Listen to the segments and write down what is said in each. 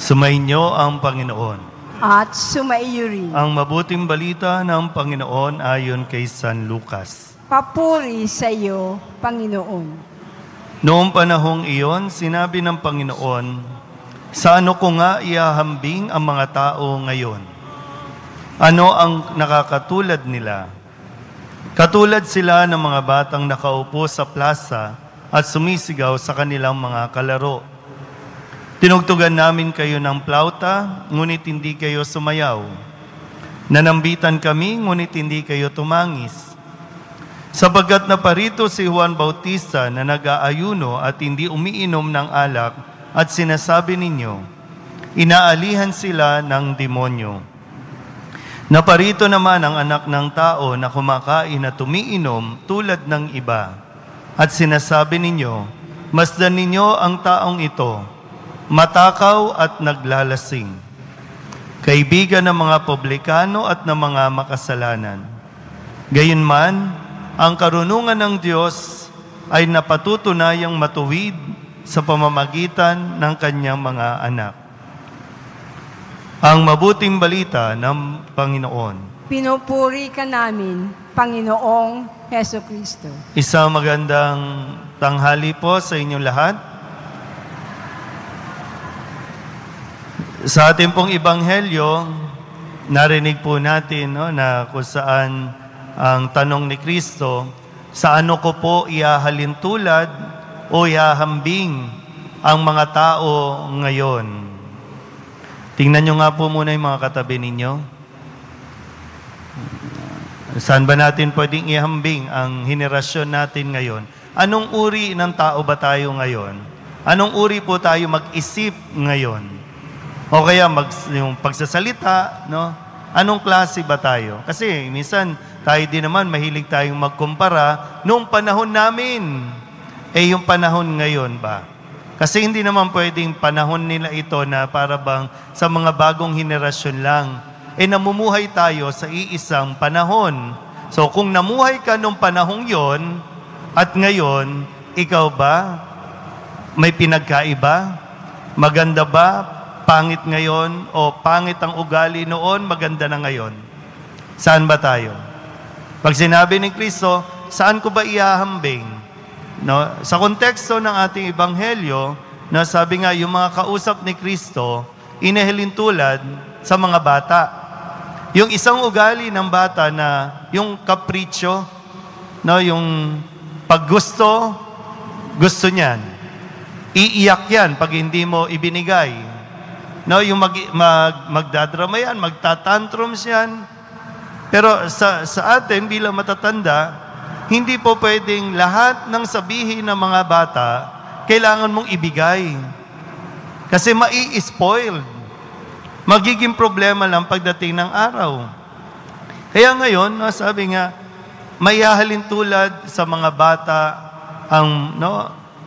Sumainyo ang Panginoon. At sumaiyo rin. Ang mabuting balita ng Panginoon ayon kay San Lucas. Papuri sa iyo, Panginoon. Noong panahong iyon, sinabi ng Panginoon, sa ano ko nga iahambing ang mga tao ngayon? Ano ang nakakatulad nila? Katulad sila ng mga batang nakaupo sa plaza at sumisigaw sa kanilang mga kalaro. Tinugtugan namin kayo ng plauta, ngunit hindi kayo sumayaw. Nanambitan kami, ngunit hindi kayo tumangis. Sapagkat naparito si Juan Bautista na nag-aayuno at hindi umiinom ng alak at sinasabi ninyo, inaalihan sila ng demonyo. Naparito naman ang anak ng tao na kumakain at umiinom tulad ng iba. At sinasabi ninyo, masdan ninyo ang taong ito, matakaw at naglalasing, kaibigan ng mga publikano at ng mga makasalanan. Gayunman, ang karunungan ng Diyos ay napatutunayang matuwid sa pamamagitan ng kanyang mga anak. Ang mabuting balita ng Panginoon. Pinupuri ka namin, Panginoong Hesukristo. Isang magandang tanghali po sa inyong lahat. Sa ating pong ebanghelyo, narinig po natin na kung saan ang tanong ni Kristo, sa ano ko po ihahalin tulad o ihahambing ang mga tao ngayon? Tingnan nyo nga po muna yung mga katabi ninyo. Saan ba natin pwedeng ihambing ang henerasyon natin ngayon? Anong uri ng tao ba tayo ngayon? Anong uri po tayo mag-isip ngayon? O kaya yung pagsasalita, no? Anong klase ba tayo? Kasi minsan tayo din naman mahilig tayong magkumpara nung panahon namin. Yung panahon ngayon ba? Kasi hindi naman pwedeng panahon nila ito na para bang sa mga bagong henerasyon lang. Namumuhay tayo sa iisang panahon. So kung namuhay ka nung panahong yon at ngayon, ikaw ba? May pinagkaiba? Maganda ba? Pangit ngayon o pangit ang ugali noon, maganda na ngayon? Saan ba tayo? Pag sinabi ni Kristo, saan ko ba iahambing? No? Sa konteksto ng ating ebanghelyo, na sabi nga, yung mga kausap ni Kristo, inahalin tulad sa mga bata. Yung isang ugali ng bata na yung kapritsyo, no? Yung paggusto, gusto niyan. Iiyak yan pag hindi mo ibinigay. No, yung magdadrama yan, magtatantrums yan. Pero sa atin bilang matatanda, hindi po pwedeng lahat ng sabihin ng mga bata, kailangan mong ibigay. Kasi mai-spoiled. Magiging problema lang pagdating ng araw. Kaya ngayon, sabi nga, may hahalin tulad sa mga bata ang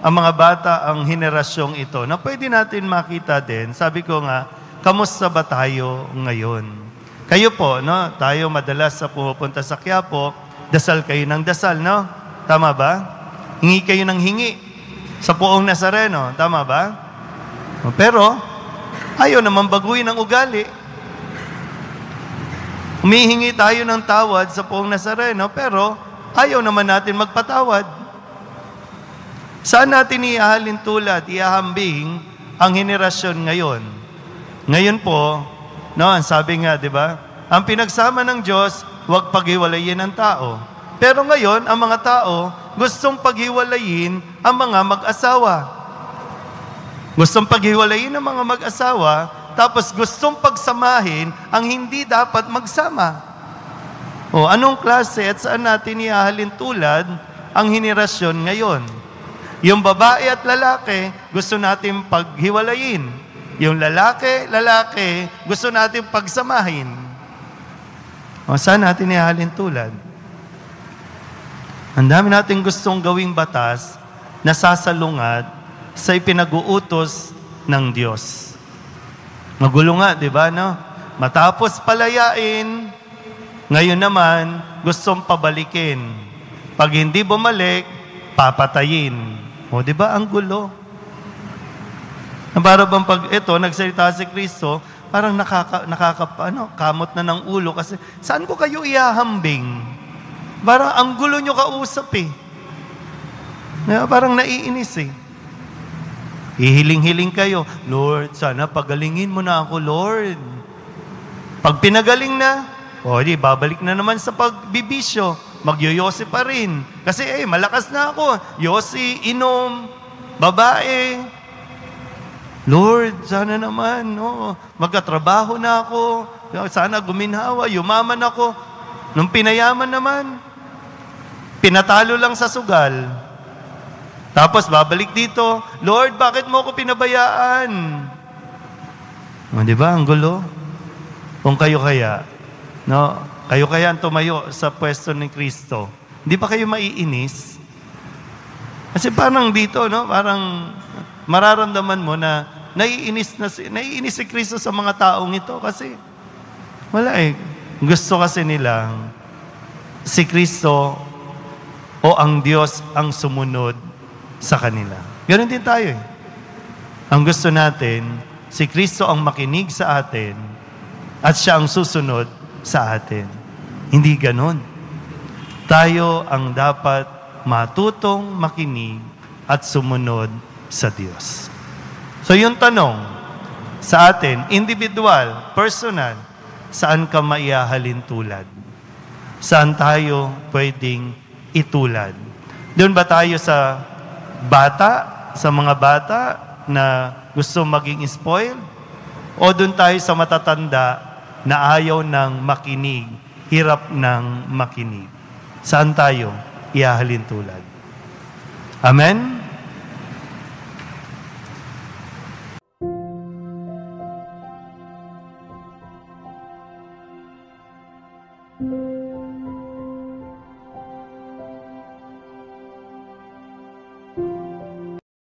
mga bata, ang henerasyong ito, na pwede natin makita din. Sabi ko nga, kamusta ba tayo ngayon? Kayo po, no? Tayo madalas sa pumupunta sa Quiapo, dasal kayo ng dasal, no? Tama ba? Hingi kayo ng hingi sa Poong Nazareno, tama ba? Pero, ayaw naman baguhin ang ugali. Humihingi tayo ng tawad sa Poong Nazareno, pero ayaw naman natin magpatawad. Saan natin ihahalin tulad, ihahambing ang henerasyon ngayon? Ngayon po, no, ang sabi nga, di ba? Ang pinagsama ng Diyos, huwag paghiwalayin ang tao. Pero ngayon, ang mga tao, gustong paghiwalayin ang mga mag-asawa. Gustong paghiwalayin ang mga mag-asawa, tapos gustong pagsamahin ang hindi dapat magsama. O, anong klase at saan natin ihahalin tulad ang henerasyon ngayon? Yung babae at lalaki, gusto natin paghiwalayin. Yung lalaki, gusto natin pagsamahin. O saan natin ihahalin tulad? Ang dami natin gustong gawing batas na sasalungat sa ipinag-uutos ng Diyos. Magulo nga, di ba, no? Matapos palayain, ngayon naman, gustong pabalikin. Pag hindi bumalik, papatayin. O, di ba, ang gulo? Na para bang pag ito, nagsalita si Kristo, parang kamot na ng ulo kasi saan ko kayo ihahambing? Parang ang gulo nyo kausap eh. Parang naiinis eh. Hihiling-hiling kayo, Lord, sana pagalingin mo na ako, Lord. Pag pinagaling na, di, babalik na naman sa pagbibisyo. Magyoyosi pa rin. Kasi malakas na ako. Yosi, inom, babae. Lord, sana naman, magkatrabaho na ako. Sana guminhawa, yumaman ako. Nung pinayaman naman, pinatalo lang sa sugal. Tapos babalik dito, Lord, bakit mo ako pinabayaan? Di ba, ang gulo? Kung kayo kaya, kayo kaya ang tumayo sa pwesto ni Kristo, hindi ba kayo maiinis? Kasi parang dito, parang mararamdaman mo na naiinis si Kristo sa mga taong ito kasi wala gusto kasi nilang si Kristo o ang Diyos ang sumunod sa kanila. Ganon din tayo Ang gusto natin, si Kristo ang makinig sa atin at siya ang susunod sa atin. Hindi ganon. Tayo ang dapat matutong makinig at sumunod sa Diyos. So yung tanong sa atin, individual, personal, saan ka maihahalin tulad? Saan tayo pwedeng itulad? Doon ba tayo sa mga bata na gusto maging spoiled? O doon tayo sa matatanda na ayaw ng makinig, hirap ng makinig? Saan tayo ihahalin tulad? Amen?